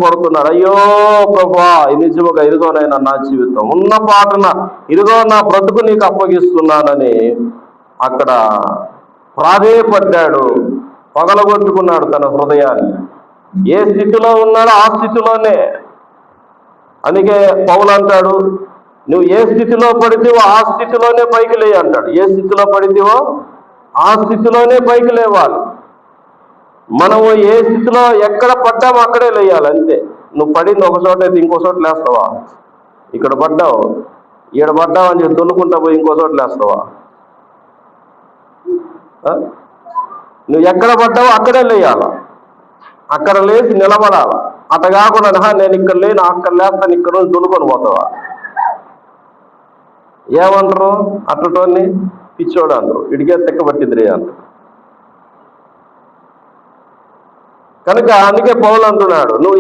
పడుతున్నాడు. అయ్యో ప్రభా, నిజముగా ఇదిగోనైనా నా జీవితం ఉన్న పాటన ఇదిగో నా బ్రతుకు నీకు అప్పగిస్తున్నానని అక్కడ ప్రాధేయపడ్డాడు, పగలగొట్టుకున్నాడు తన హృదయాన్ని. ఏ స్థితిలో ఉన్నాడో ఆ స్థితిలోనే. అందుకే పౌలు అంటాడు, నువ్వు ఏ స్థితిలో పడితేవో ఆ స్థితిలోనే పైకి లేయి అంటాడు. ఏ స్థితిలో పడితేవో ఆ స్థితిలోనే పైకి లేవాలి. మనము ఏ స్థితిలో ఎక్కడ పడ్డామో అక్కడే లేయాలి, అంతే. నువ్వు పడింది ఒక చోట అయితే ఇంకో చోట లేస్తావా? ఇక్కడ పడ్డావు, ఈడ పడ్డావు అని చెప్పి దొల్లుకుంటా పోయి ఇంకో చోట లేస్తావా? నువ్వు ఎక్కడ పడ్డావో అక్కడే లేయాల, అక్కడ లేచి నిలబడాల. అట కాకుండా నేను ఇక్కడ లేను అక్కడ లేస్తాను ఇక్కడ నుంచి దొల్లుకొని పోతావా? ఏమంటారు అట్లటోని? పిచ్చోడు అంటారు, ఇడికే తెక్కబట్టిద్దిరే అంటారు. కనుక అందుకే పౌలు అంటున్నాడు, నువ్వు